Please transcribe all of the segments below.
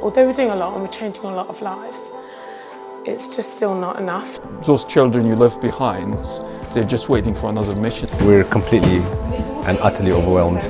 Although we're doing a lot and we're changing a lot of lives, it's just still not enough. Those children you left behind, they're just waiting for another mission. We're completely and utterly overwhelmed.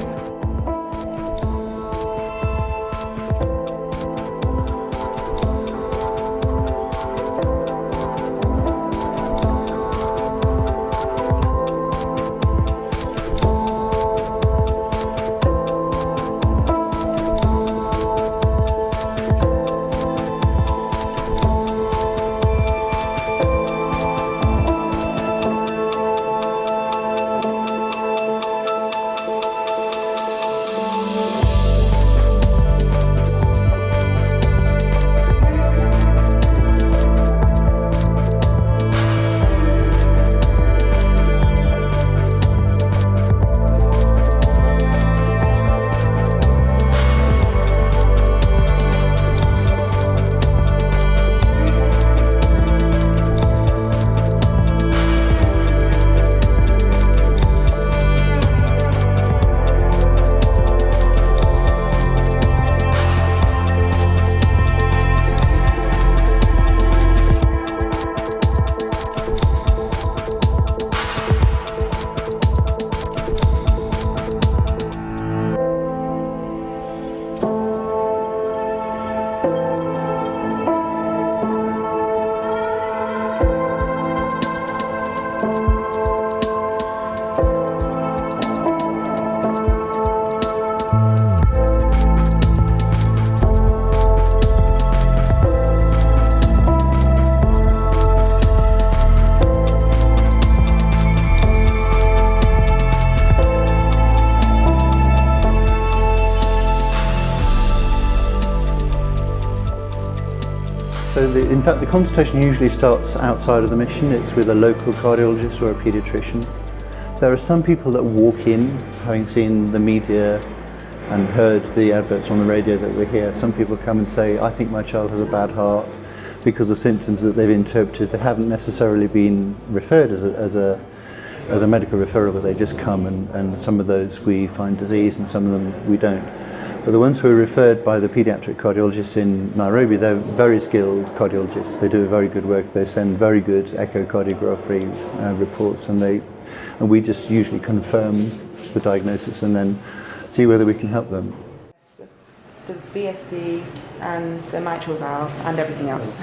So in fact the consultation usually starts outside of the mission. It's with a local cardiologist or a paediatrician. There are some people that walk in having seen the media and heard the adverts on the radio that we're here. Some people come and say, I think my child has a bad heart because of symptoms that they've interpreted that haven't necessarily been referred as a medical referral, but they just come, and some of those we find disease and some of them we don't. But the ones who are referred by the paediatric cardiologists in Nairobi, they're very skilled cardiologists. They do very good work. They send very good echocardiography reports, and we just usually confirm the diagnosis and then see whether we can help them. The VSD and the mitral valve and everything else.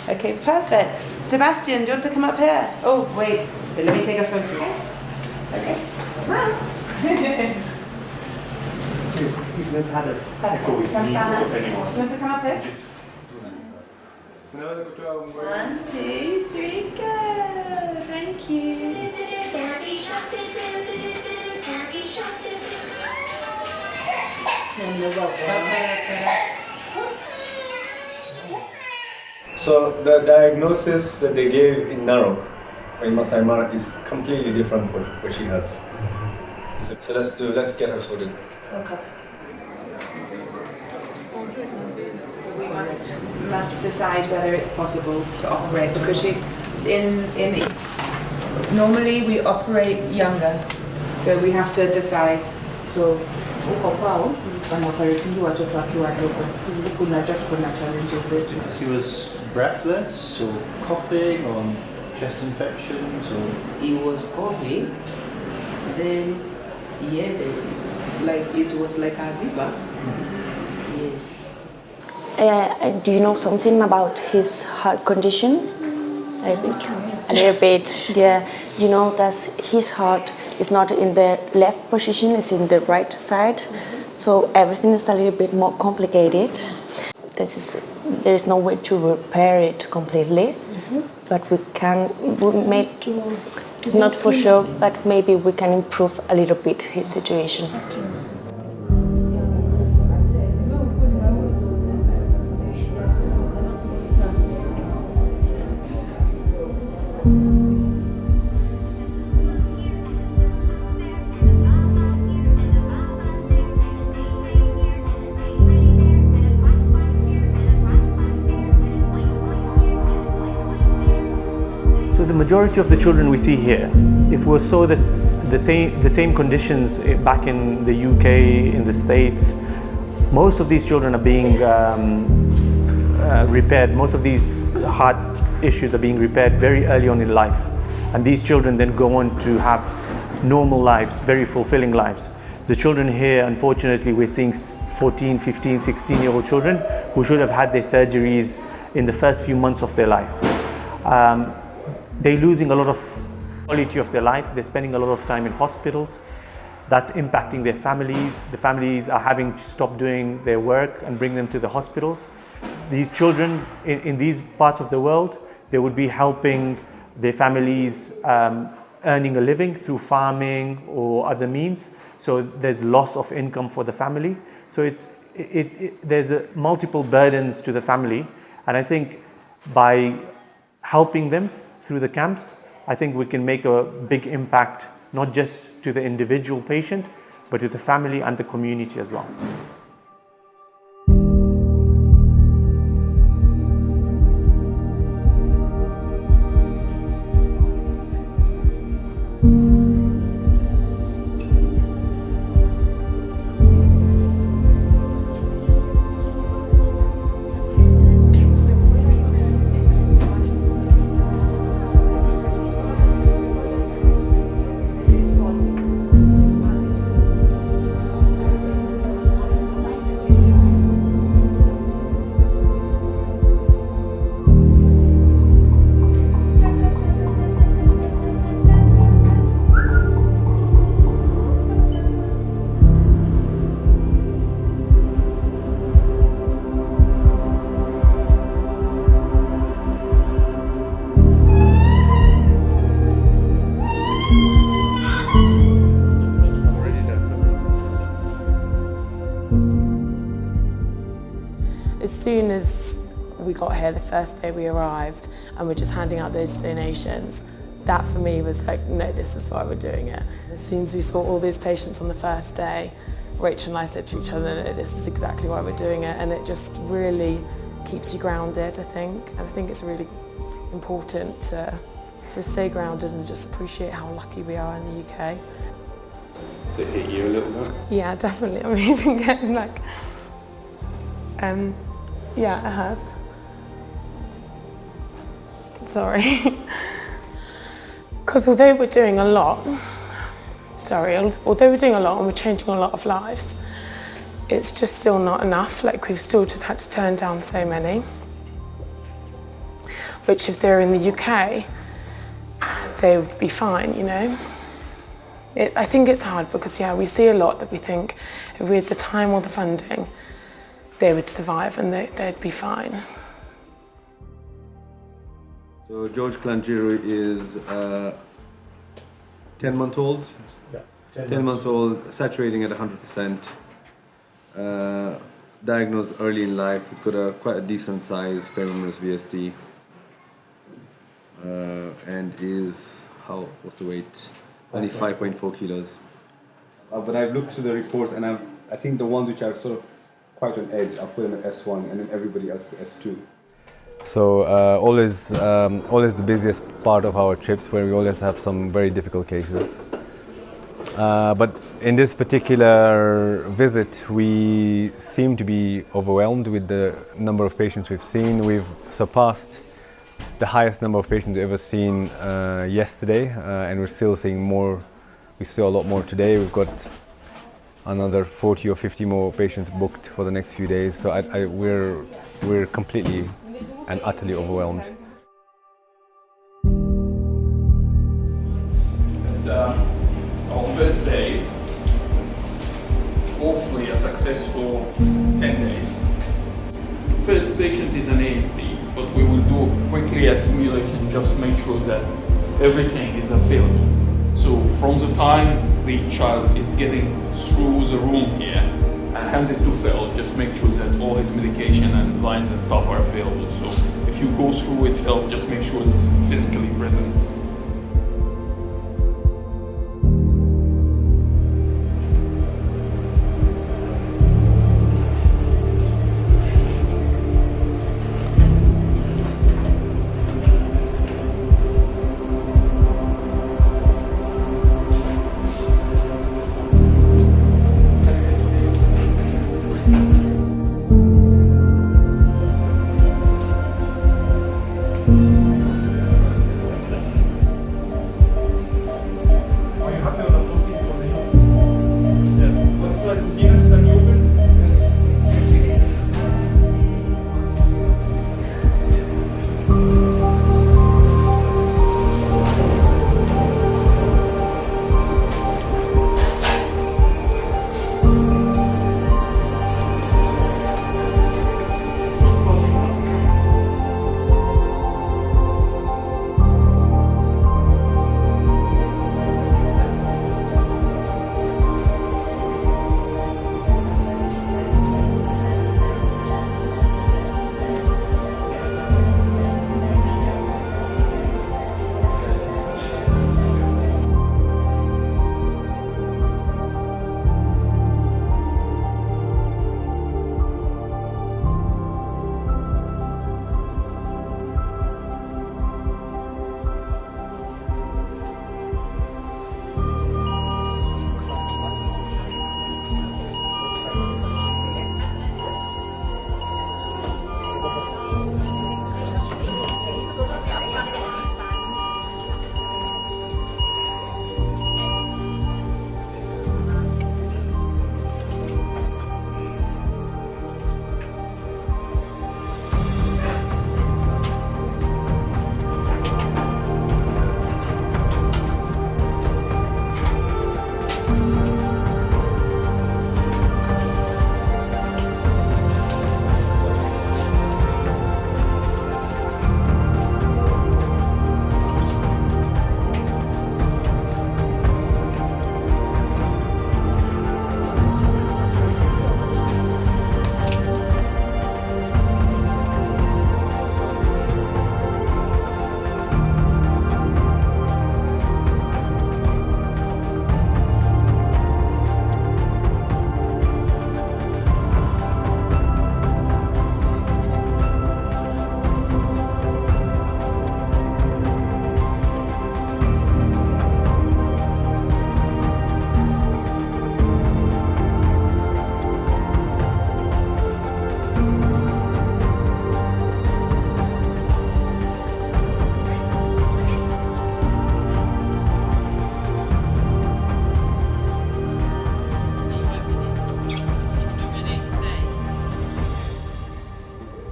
Okay, perfect. Sebastian, do you want to come up here? Oh, wait. Let me take a photo. Okay. Smile. We've had a call with me or anyone. Do you want to come up here? Just 1, 2, 3, go! Thank you. So the diagnosis that they gave in Narok, in Masai Mara, is completely different from what she has. So let's get her sorted. Okay. We must decide whether it's possible to operate, because she's normally we operate younger, so we have to decide. So he was breathless or coughing or chest infections or he was coughing, then he had it was like a river. Yes. Do you know something about his heart condition? A little bit, yeah. You know that his heart is not in the left position, it's in the right side. So everything is a little bit more complicated. There is no way to repair it completely, but it's not for sure, but maybe we can improve a little bit his situation. Okay. the majority of the children we see here, if we saw the same conditions back in the UK, in the States, most of these children are being repaired. Most of these heart issues are being repaired very early on in life. And these children then go on to have normal lives, very fulfilling lives. The children here, unfortunately, we're seeing 14, 15, 16-year-old children who should have had their surgeries in the first few months of their life. They're losing a lot of quality of their life. They're spending a lot of time in hospitals. That's impacting their families. The families are having to stop doing their work and bring them to the hospitals. These children in these parts of the world, they would be helping their families earning a living through farming or other means. So there's loss of income for the family. So there's multiple burdens to the family. And I think by helping them through the camps, I think we can make a big impact, not just to the individual patient, but to the family and the community as well. As soon as we got here, the first day we arrived, and we're just handing out those donations, that for me was like, no, this is why we're doing it. As soon as we saw all these patients on the first day, Rachel and I said to each other, no, this is exactly why we're doing it, and it just really keeps you grounded, I think. And I think it's really important to stay grounded and just appreciate how lucky we are in the UK. Does it hit you a little bit? Yeah, definitely. I'm even getting like, yeah, it has. Sorry. Because although we're doing a lot and we're changing a lot of lives, it's just still not enough. Like, we've still just had to turn down so many, which if they're in the UK, they would be fine, you know? I think it's hard because, yeah, we see a lot that we think if we had the time or the funding, they would survive and they'd be fine. So George Clangiru is 10-month-old. Yeah, 10 months old, saturating at 100%. Diagnosed early in life. It's got quite a decent size perinumerous VSD. And is, what's the weight? 95.4 kilos. But I've looked through the reports, and I think the ones which are sort of quite on edge, I'll put them at S1, and then everybody else S2. So always the busiest part of our trips, where we always have some very difficult cases. But in this particular visit, we seem to be overwhelmed with the number of patients we've seen. We've surpassed the highest number of patients we've ever seen yesterday, and we're still seeing more. We saw a lot more today. We've got another 40 or 50 more patients booked for the next few days. So we're completely and utterly overwhelmed. It's our first day. Hopefully a successful 10 days. First patient is an ASD, but we will do quickly a simulation, just make sure that everything is available. So from the time the child is getting through the room here and handed to Phil, just make sure that all his medication and lines and stuff are available. So if you go through it, Phil, just make sure it's physically present.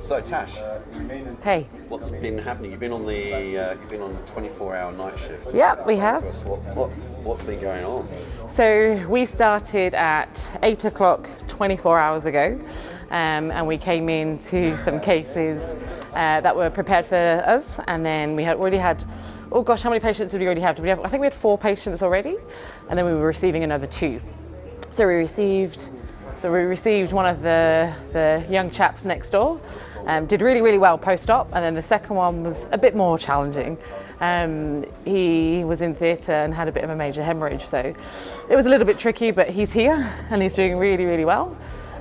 So Tash, Hey. what's been happening? You've been on the 24-hour night shift. Yeah, we have. What's been going on? So we started at 8 o'clock 24 hours ago, and we came into some cases that were prepared for us, and then we had already had, oh gosh, how many patients did we already have? I think we had 4 patients already, and then we were receiving another 2. So we received one of the young chaps next door, did really, really well post-op, and then the second one was a bit more challenging. He was in theatre and had a bit of a major hemorrhage, so it was a little bit tricky, but he's here and he's doing really, really well.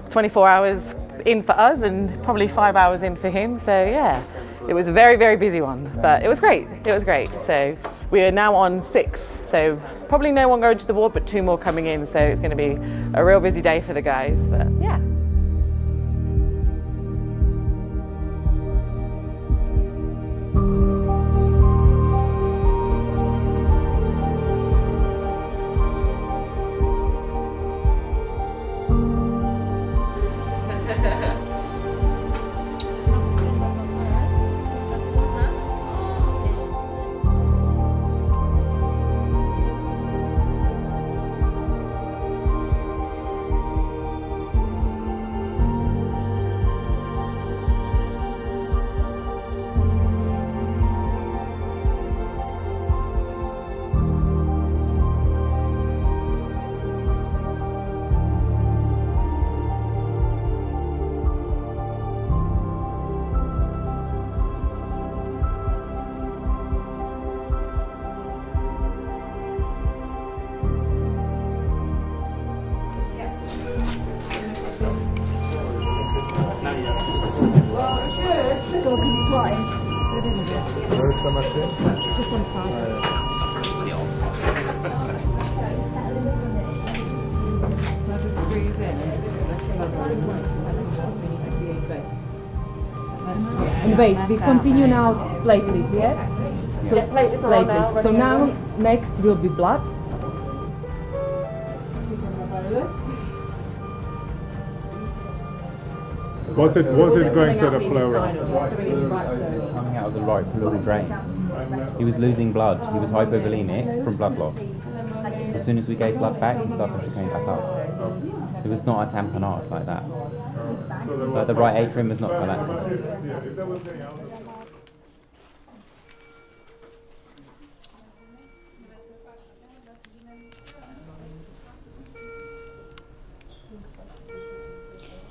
24 hours in for us and probably 5 hours in for him, so yeah. It was a very, very busy one, but it was great. It was great. So we are now on 6, so probably no one going to the ward, but 2 more coming in, so it's going to be a real busy day for the guys, but yeah. Where's the machine? This one's fine. And wait, we continue now platelets, yeah? So, platelets. So now next will be blood. Was it going to the pleural? Coming out of the right pleural drain. He was losing blood. He was hypovolemic from blood loss. As soon as we gave blood back, his blood pressure came back up. It was not a tamponade like that. But the right atrium was not collapsing.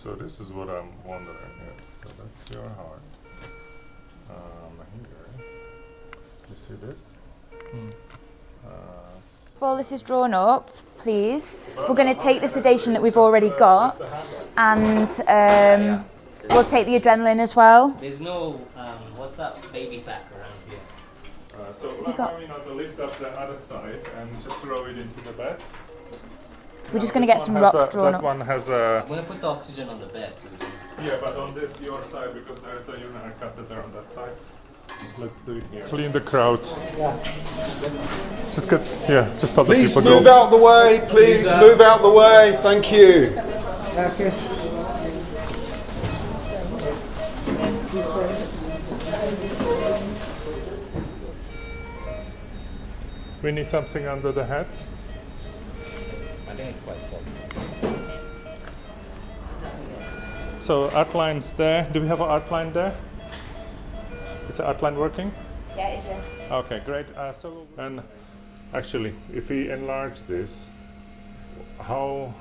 So this is what I'm wondering. Yes, so that's your heart. Here, you see this? While this is drawn up, please, we're going to take the sedation that we've already got, and we'll take the adrenaline as well. There's no, what's up, baby pack around here. So allow me now to lift up the other side and just throw it into the bed. We're just going to get some rock drawn up. That one has a... I'm going to put the oxygen on the bed. So yeah, but on this, your side, because there's a urinary catheter on that side. Let's do it here. Clean the crowd. Just get, yeah, just tell the people Please move out the way, please move out the way, thank you. Okay. We need something under the head. I think it's quite soft. So outline's there. Do we have an outline there? Is the outline working? Yeah, it is. Okay, great. And actually, if we enlarge this, how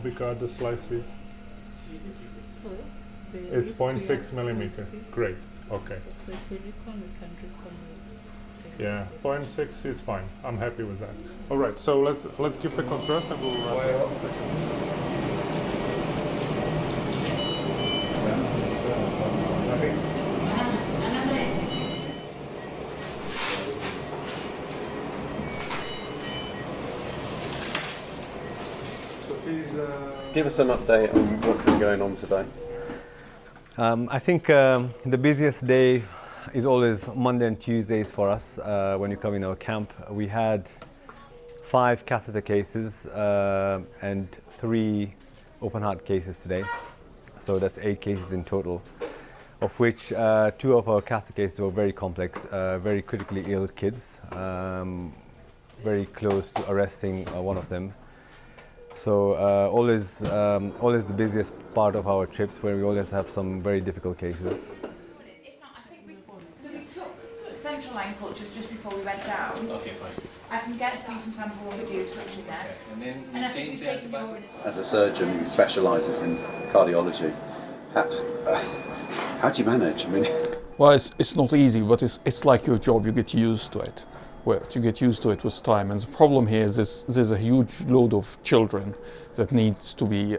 big are the slices? So it's 0.6 millimeter. Great. Okay. So if we recon, we can recon. Yeah, 0.6 is fine. I'm happy with that. All right. So let's give the contrast and we'll wrap this second. Give us an update on what's been going on today. I think the busiest day is always Monday and Tuesdays for us when you come in our camp. We had 5 catheter cases and 3 open heart cases today. So that's 8 cases in total. of which 2 of our catheter cases were very complex, very critically ill kids, very close to arresting one of them. So always the busiest part of our trips, where we always have some very difficult cases. Central ankle just before we went down. Okay, fine. I can get some sample video suction next. And I think we've taken your... As a surgeon who specialises in cardiology, how do you manage? I mean, well, it's not easy, but it's like your job. You get used to it. Well, you get used to it with time. And the problem here is there's a huge load of children that needs to be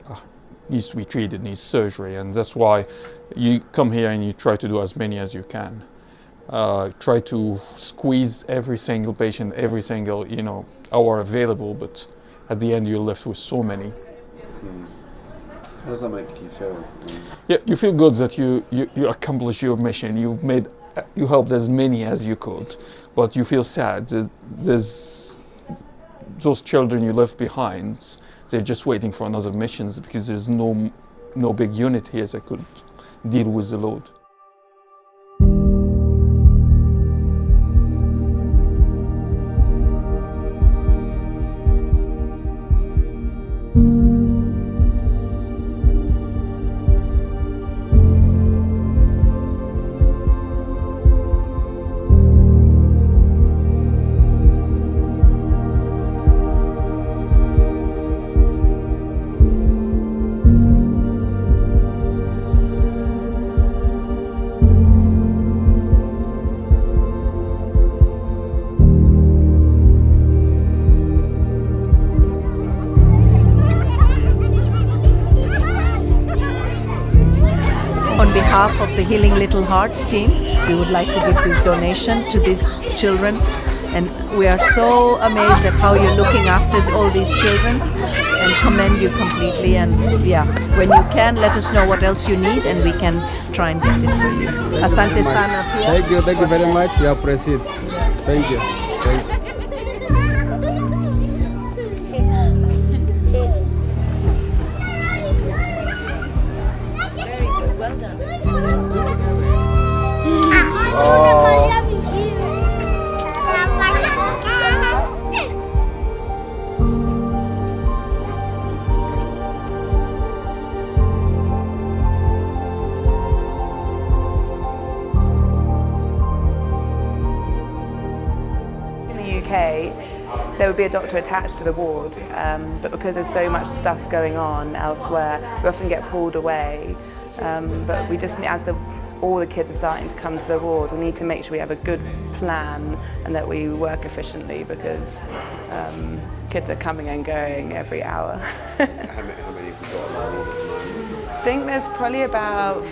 treated, needs surgery, and that's why you come here and you try to do as many as you can. Try to squeeze every single patient, every single hour available, but at the end you're left with so many. How does that make you feel? Yeah, you feel good that you accomplished your mission. You helped as many as you could, but you feel sad that there's those children you left behind. They're just waiting for another missions because there's no big unit here that could deal with the load. On behalf of the Healing Little Hearts team, we would like to give this donation to these children, and we are so amazed at how you're looking after all these children and commend you completely. And yeah, when you can, let us know what else you need and we can try and get it for you. Asante sana. Thank you very much. We appreciate it. Thank you. Thank you. There would be a doctor attached to the ward, but because there's so much stuff going on elsewhere, we often get pulled away. But we just, all the kids are starting to come to the ward, we need to make sure we have a good plan and that we work efficiently, because kids are coming and going every hour. How many have you got on the ward at the moment? I think there's probably about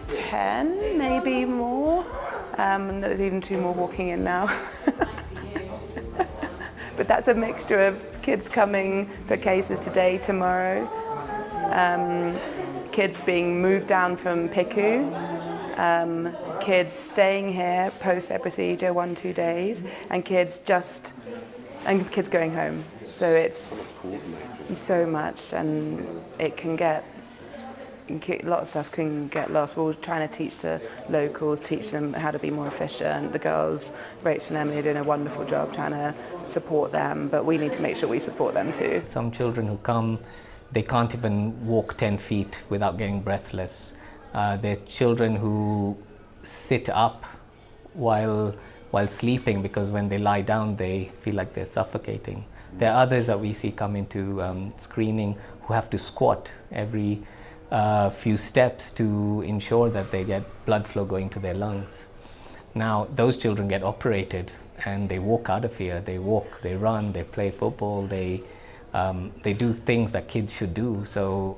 10, maybe more. There's even 2 more walking in now. But that's a mixture of kids coming for cases today, tomorrow, kids being moved down from PICU, kids staying here post their procedure 1-2 days, and kids going home. So it's so much, and it can get, a lot of stuff can get lost. We're trying to teach the locals, teach them how to be more efficient. The girls, Rachel and Emily, are doing a wonderful job trying to support them, but we need to make sure we support them too. Some children who come, they can't even walk 10 feet without getting breathless. There are children who sit up while sleeping, because when they lie down they feel like they're suffocating. There are others that we see come into screening who have to squat every few steps to ensure that they get blood flow going to their lungs. Now those children get operated and they walk out of here. They walk, they run, they play football, they do things that kids should do. So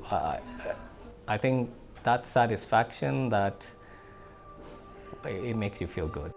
I think that satisfaction, that it makes you feel good.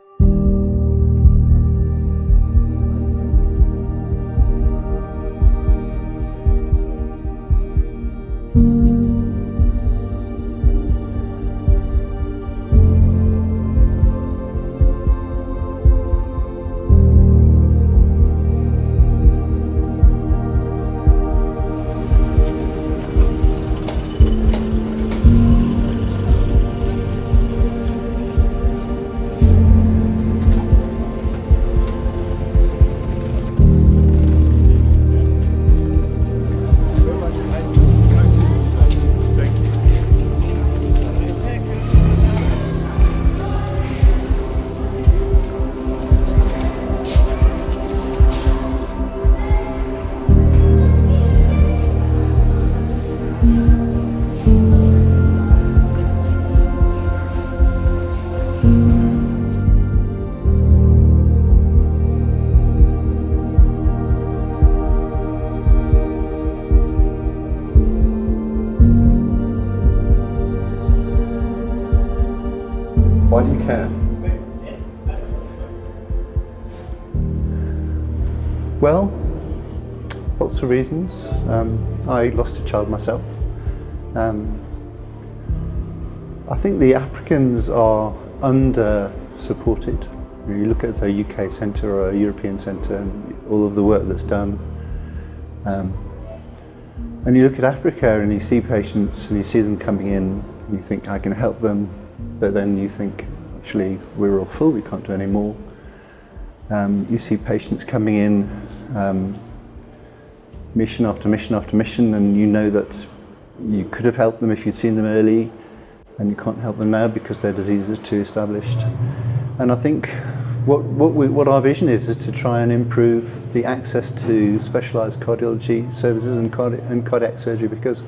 Well, lots of reasons. I lost a child myself. I think the Africans are under-supported. You look at a UK centre or a European centre and all of the work that's done. And you look at Africa and you see patients and you see them coming in, you think, I can help them, but then you think, actually, we're all full, we can't do any more. You see patients coming in, mission after mission after mission, and you know that you could have helped them if you'd seen them early, and you can't help them now because their disease is too established. And I think what our vision is to try and improve the access to specialised cardiology services and cardiac surgery, because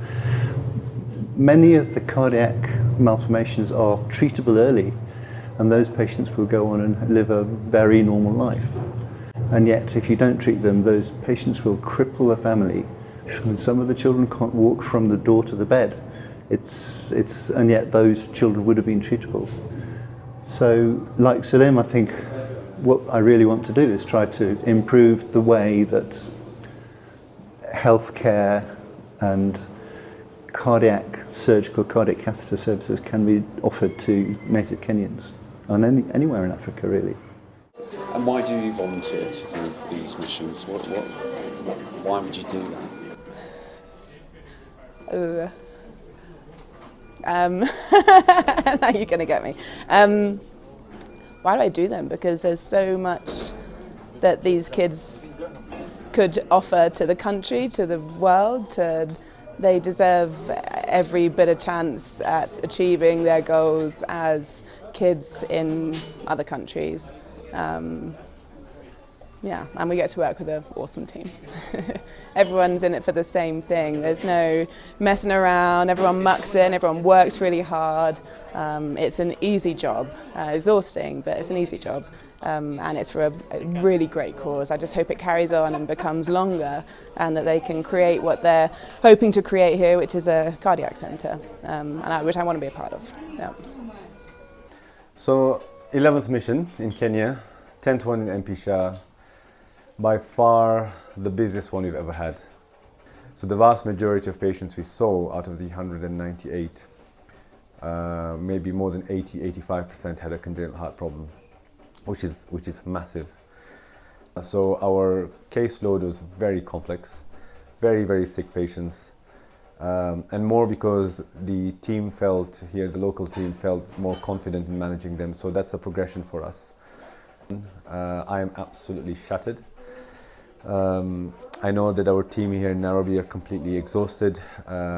many of the cardiac malformations are treatable early, and those patients will go on and live a very normal life. And yet, if you don't treat them, those patients will cripple the family. And some of the children can't walk from the door to the bed. And yet those children would have been treatable. So, like Salim, I think what I really want to do is try to improve the way that healthcare and surgical cardiac catheter services can be offered to native Kenyans, and anywhere in Africa, really. And why do you volunteer to do these missions? Why would you do that? Now you're going to get me. Why do I do them? Because there's so much that these kids could offer to the country, to the world. They deserve every bit of chance at achieving their goals as kids in other countries. Yeah, and we get to work with an awesome team. Everyone's in it for the same thing. There's no messing around, everyone mucks in, everyone works really hard. It's an easy job, exhausting, but it's an easy job. And it's for a really great cause. I just hope it carries on and becomes longer, and that they can create what they're hoping to create here, which is a cardiac centre, which I want to be a part of. Yeah. So, 11th mission in Kenya, 10th one in MP Shah, by far the busiest one we've ever had. So the vast majority of patients we saw out of the 198, maybe more than 80–85% had a congenital heart problem, which is massive. So our caseload was very complex, very sick patients, and more because the team felt here, the local team felt more confident in managing them. So that's a progression for us. I am absolutely shattered. I know that our team here in Nairobi are completely exhausted.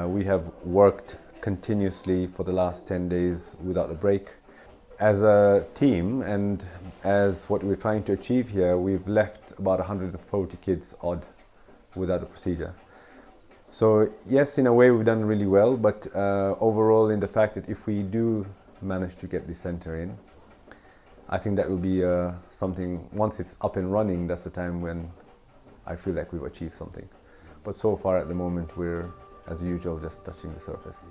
We have worked continuously for the last 10 days without a break. As a team, and as what we're trying to achieve here, we've left about 140 kids odd without a procedure. So yes, in a way we've done really well, but overall in the fact that if we do manage to get the center in, I think that will be something, once it's up and running, that's the time when I feel like we've achieved something. But so far at the moment, we're, as usual, just touching the surface.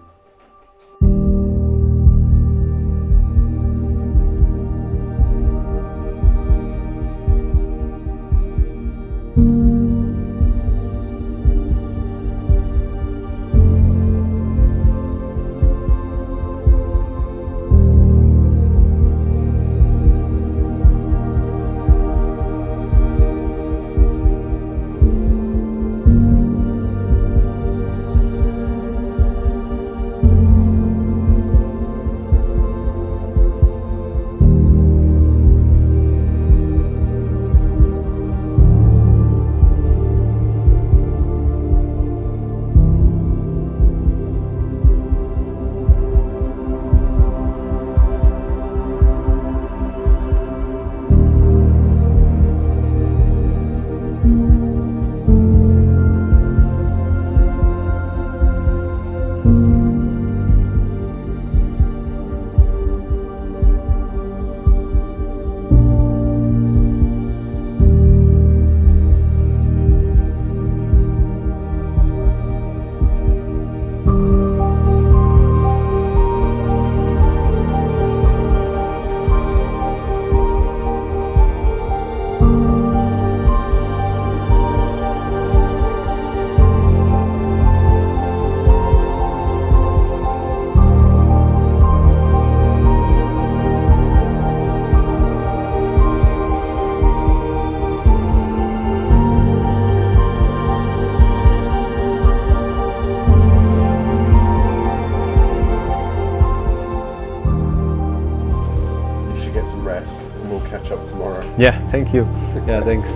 get some rest, and we'll catch up tomorrow. Yeah, thank you. Yeah, thanks.